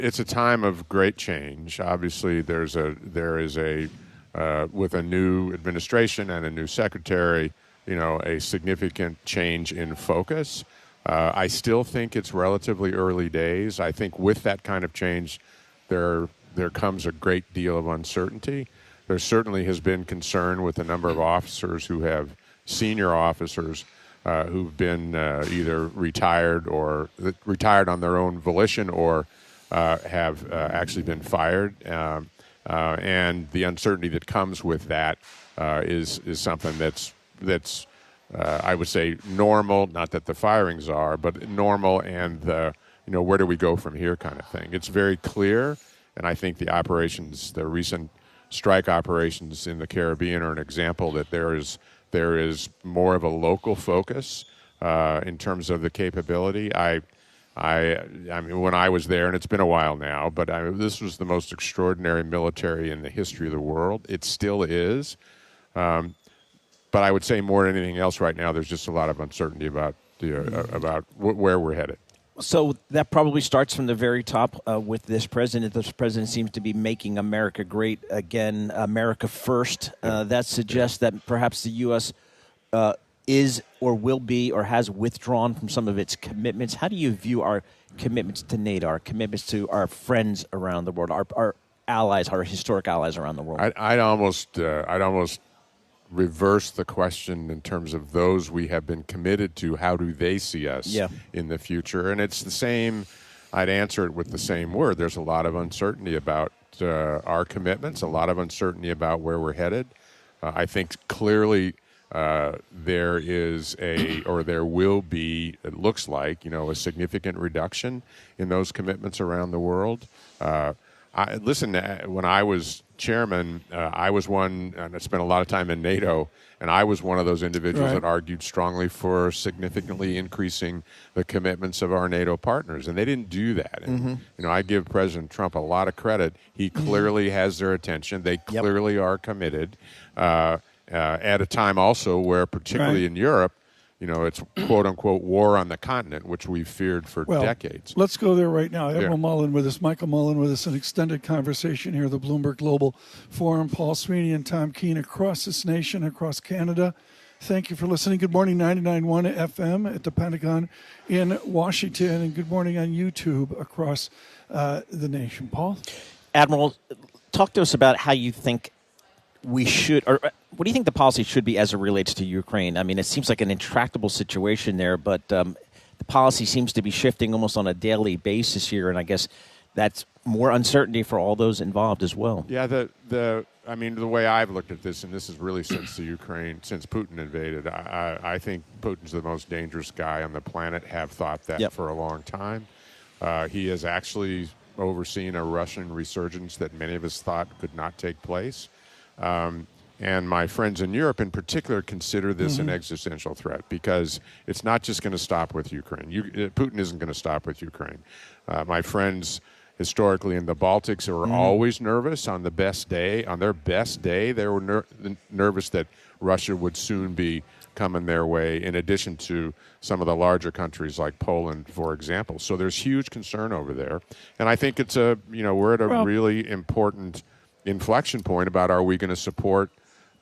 it's a time of great change. Obviously, there is a with a new administration and a new secretary, a significant change in focus. I still think it's relatively early days. I think with that kind of change, there comes a great deal of uncertainty. There certainly has been concern with a number of officers senior officers who've been either retired on their own volition or have actually been fired. And the uncertainty that comes with that is something that's I would say normal, not that the firings are, but normal, and where do we go from here kind of thing. It's very clear, and I think the recent strike operations in the Caribbean are an example that there is more of a local focus in terms of the capability. I mean, when I was there, and it's been a while now, but this was the most extraordinary military in the history of the world. It still is. But I would say more than anything else right now, there's just a lot of uncertainty about where we're headed. So that probably starts from the very top with this president. This president seems to be making America great again, America first. That suggests that perhaps the U.S. Is or will be or has withdrawn from some of its commitments. How do you view our commitments to NATO, our commitments to our friends around the world, our allies, our historic allies around the world? I'd almost reverse the question in terms of those we have been committed to. How do they see us in the future? And it's the same. I'd answer it with the same word. There's a lot of uncertainty about our commitments, a lot of uncertainty about where we're headed. I think clearly there will be, it looks like, a significant reduction in those commitments around the world. When I was chairman, I was one, and I spent a lot of time in NATO, and I was one of those individuals that argued strongly for significantly increasing the commitments of our NATO partners, and they didn't do that. And, I give President Trump a lot of credit. He clearly has their attention. They clearly are committed at a time also where, particularly in Europe, it's quote-unquote war on the continent, which we've feared for decades. Let's go there right now. Admiral Mullen with us, Michael Mullen with us, an extended conversation here at the Bloomberg Global Forum. Paul Sweeney and Tom Keene across this nation, across Canada. Thank you for listening. Good morning, 99.1 FM at the Pentagon in Washington, and good morning on YouTube across the nation. Paul? Admiral, talk to us about how you think we should, or what do you think the policy should be as it relates to Ukraine? I mean, it seems like an intractable situation there, but the policy seems to be shifting almost on a daily basis here, and I guess that's more uncertainty for all those involved as well. Yeah, the way I've looked at this, and this is really since Putin invaded, I think Putin's the most dangerous guy on the planet, have thought that for a long time. He has actually overseen a Russian resurgence that many of us thought could not take place. And my friends in Europe in particular consider this an existential threat, because it's not just going to stop with Ukraine. Putin isn't going to stop with Ukraine. My friends historically in the Baltics are always nervous on their best day. They were nervous that Russia would soon be coming their way, in addition to some of the larger countries like Poland, for example. So there's huge concern over there. And I think it's we're at a really important inflection point about, are we going to support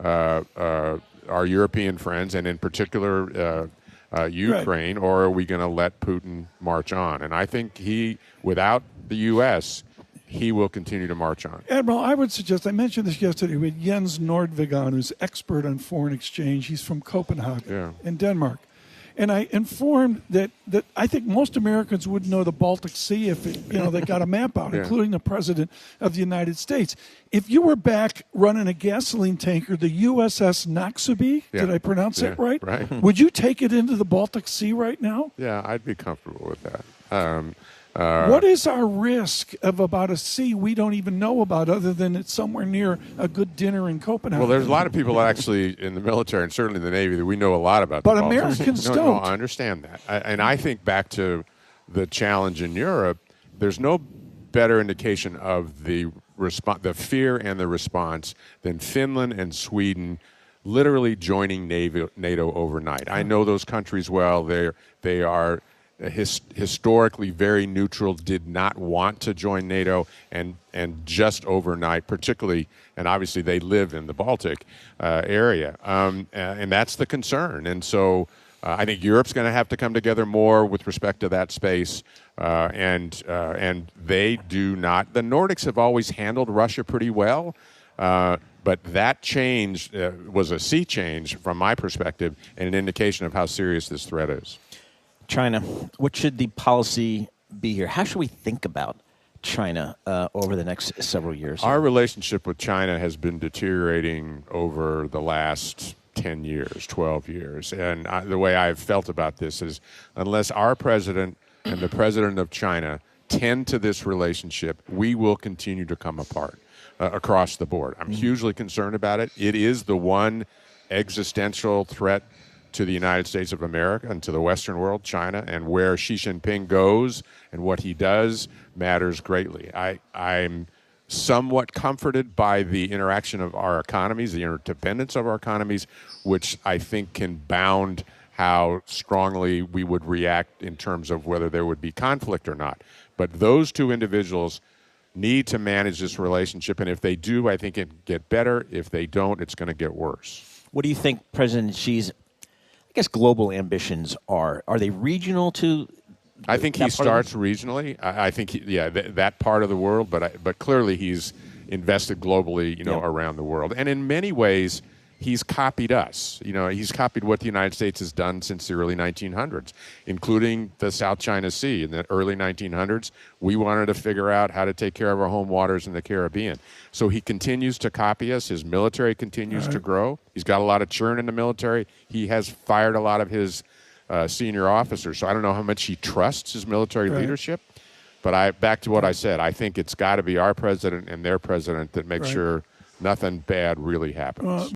our European friends, and in particular Ukraine, or are we going to let Putin march on? And I think without the U.S., he will continue to march on. Admiral, I would suggest, I mentioned this yesterday with Jens Nordvig, who's expert on foreign exchange. He's from Copenhagen in Denmark. And I informed that I think most Americans would know the Baltic Sea if they got a map out, including the President of the United States. If you were back running a gasoline tanker, the USS Noxubee, did I pronounce that right? Would you take it into the Baltic Sea right now? Yeah, I'd be comfortable with that. What is our risk of about a sea we don't even know about, other than it's somewhere near a good dinner in Copenhagen? Well, there's a lot of people actually in the military and certainly in the Navy that we know a lot about. But Americans don't. No, I understand that. And I think back to the challenge in Europe, there's no better indication of the fear and the response than Finland and Sweden literally joining NATO overnight. I know those countries well. They are historically very neutral, did not want to join NATO, and just overnight, particularly, and obviously they live in the Baltic area, and that's the concern. And so I think Europe's going to have to come together more with respect to that space, and they do not. The Nordics have always handled Russia pretty well. But that change was a sea change from my perspective and an indication of how serious this threat is. China, what should the policy be here? How should we think about China over the next several years? Our relationship with China has been deteriorating over the last 10 years, 12 years. And the way I've felt about this is unless our president and the president of China tend to this relationship, we will continue to come apart. Across the board. I'm hugely concerned about it. It is the one existential threat to the United States of America and to the Western world, China, and where Xi Jinping goes and what he does matters greatly. I'm somewhat comforted by the interaction of our economies, the interdependence of our economies, which I think can bound how strongly we would react in terms of whether there would be conflict or not. But those two individuals need to manage this relationship, and if they do, I think it get better. If they don't, it's going to get worse. What do you think President Xi's, I guess, global ambitions are? Are they regional to? I think he starts regionally. I think, that part of the world, but clearly he's invested globally, around the world, and in many ways, he's copied us. He's copied what the United States has done since the early 1900s, including the South China Sea. In the early 1900s, we wanted to figure out how to take care of our home waters in the Caribbean. So he continues to copy us. His military continues to grow. He's got a lot of churn in the military. He has fired a lot of his senior officers. So I don't know how much he trusts his military leadership. But back to what I said, I think it's got to be our president and their president that makes sure nothing bad really happens.